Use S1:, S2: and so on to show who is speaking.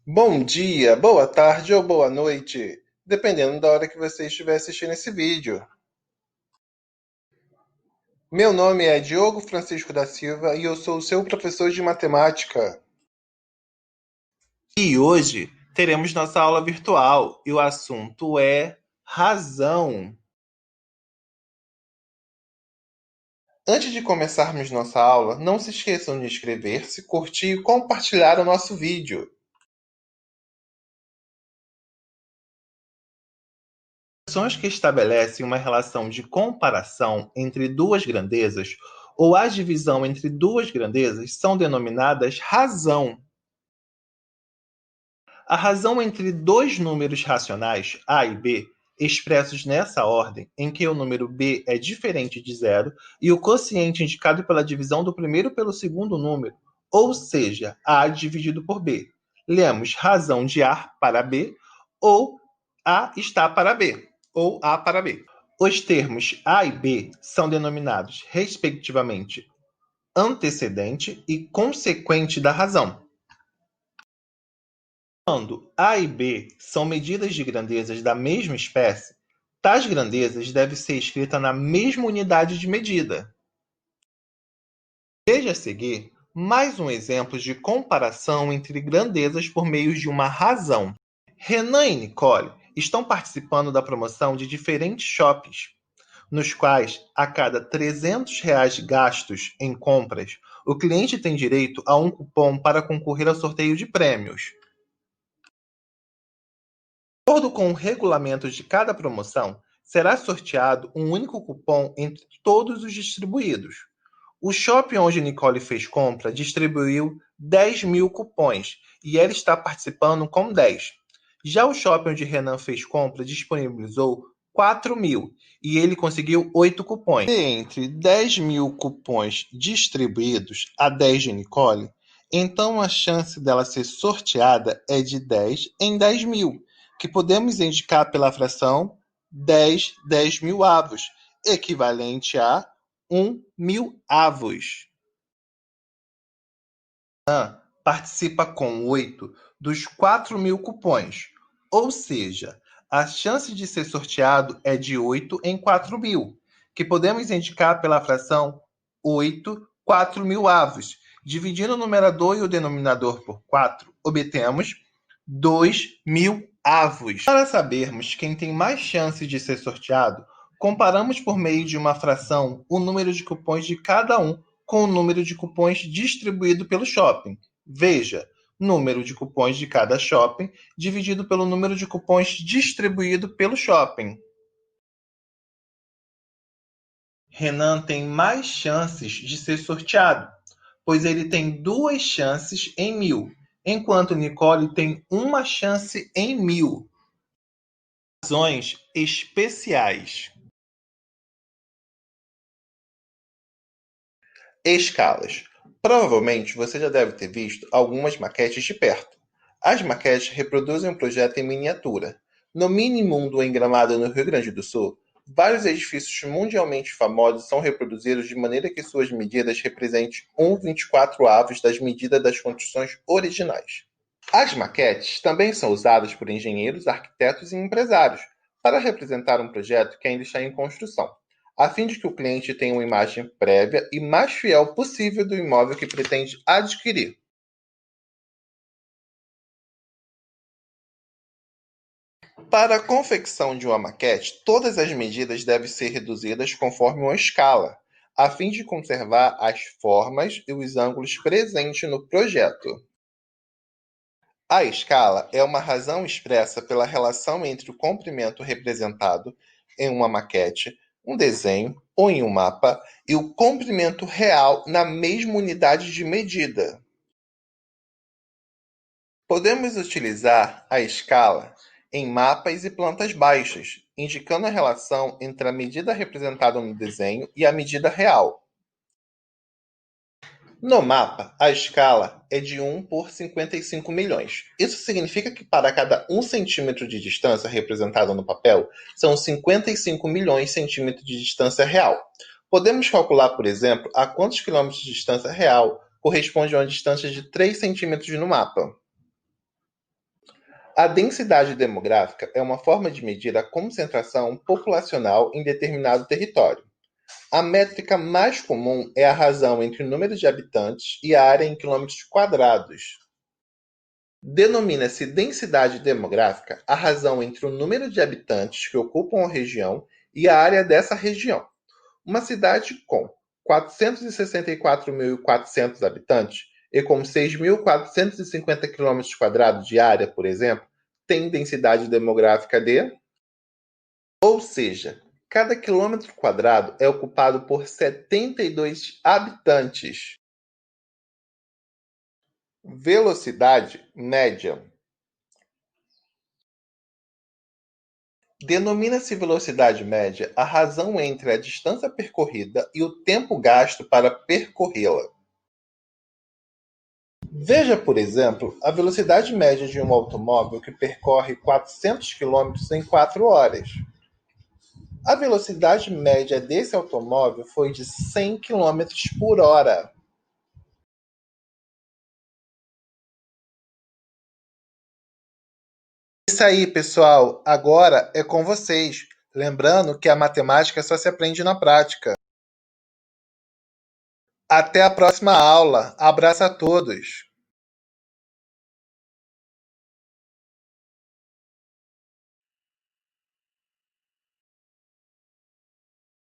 S1: Bom dia, boa tarde ou boa noite, dependendo da hora que você estiver assistindo esse vídeo. Meu nome é Diogo Francisco da Silva e eu sou o seu professor de matemática. E hoje teremos nossa aula virtual e o assunto é razão. Antes de começarmos nossa aula, não se esqueçam de inscrever-se, curtir e compartilhar o nosso vídeo. Ações que estabelecem uma relação de comparação entre duas grandezas ou a divisão entre duas grandezas são denominadas razão. A razão entre dois números racionais, a e b, expressos nessa ordem, em que o número b é diferente de zero e o quociente indicado pela divisão do primeiro pelo segundo número, ou seja, a dividido por b. Lemos razão de a para b ou a está para b, ou a para b. Os termos a e b são denominados, respectivamente, antecedente e consequente da razão. Quando A e B são medidas de grandezas da mesma espécie, tais grandezas devem ser escritas na mesma unidade de medida. Veja a seguir mais um exemplo de comparação entre grandezas por meio de uma razão. Renan e Nicole estão participando da promoção de diferentes shoppings, nos quais, a cada R$ 300 gastos em compras, o cliente tem direito a um cupom para concorrer ao sorteio de prêmios. De acordo com o regulamento de cada promoção, será sorteado um único cupom entre todos os distribuídos. O shopping onde Nicole fez compra distribuiu 10.000 cupons e ela está participando com 10. Já o shopping onde Renan fez compra disponibilizou 4.000 e ele conseguiu 8 cupons. E entre 10.000 cupons distribuídos a 10 de Nicole, então a chance dela ser sorteada é de 10 em 10.000, que podemos indicar pela fração 10 mil-avos, equivalente a 1.000 avos. Participa com 8 dos 4.000 cupons, ou seja, a chance de ser sorteado é de 8 em 4.000, que podemos indicar pela fração 8 4.000 avos. Dividindo o numerador e o denominador por 4, obtemos 2.000 avos. Para sabermos quem tem mais chances de ser sorteado, comparamos por meio de uma fração o número de cupons de cada um com o número de cupons distribuído pelo shopping. Veja, número de cupons de cada shopping dividido pelo número de cupons distribuído pelo shopping. Renan tem mais chances de ser sorteado, pois ele tem 2 chances em 1.000, enquanto Nicole tem uma chance em 1.000. Razões especiais. Escalas. Provavelmente você já deve ter visto algumas maquetes de perto. As maquetes reproduzem um projeto em miniatura. No Mini Mundo em Gramado, no Rio Grande do Sul, vários edifícios mundialmente famosos são reproduzidos de maneira que suas medidas representem 1/24 avos das medidas das construções originais. As maquetes também são usadas por engenheiros, arquitetos e empresários para representar um projeto que ainda está em construção, a fim de que o cliente tenha uma imagem prévia e mais fiel possível do imóvel que pretende adquirir. Para a confecção de uma maquete, todas as medidas devem ser reduzidas conforme uma escala, a fim de conservar as formas e os ângulos presentes no projeto. A escala é uma razão expressa pela relação entre o comprimento representado em uma maquete, um desenho ou em um mapa e o comprimento real na mesma unidade de medida. Podemos utilizar a escala em mapas e plantas baixas, indicando a relação entre a medida representada no desenho e a medida real. No mapa, a escala é de 1 por 55 milhões. Isso significa que para cada 1 centímetro de distância representada no papel, são 55 milhões de centímetros de distância real. Podemos calcular, por exemplo, a quantos quilômetros de distância real corresponde a uma distância de 3 centímetros no mapa. A densidade demográfica é uma forma de medir a concentração populacional em determinado território. A métrica mais comum é a razão entre o número de habitantes e a área em quilômetros quadrados. Denomina-se densidade demográfica a razão entre o número de habitantes que ocupam a região e a área dessa região. Uma cidade com 464.400 habitantes e com 6.450 km² de área, por exemplo, tem densidade demográfica de... Ou seja, cada quilômetro quadrado é ocupado por 72 habitantes. Velocidade média. Denomina-se velocidade média a razão entre a distância percorrida e o tempo gasto para percorrê-la. Veja, por exemplo, a velocidade média de um automóvel que percorre 400 km em 4 horas. A velocidade média desse automóvel foi de 100 km por hora. É isso aí, pessoal. Agora é com vocês. Lembrando que a matemática só se aprende na prática. Até a próxima aula. Abraço a todos.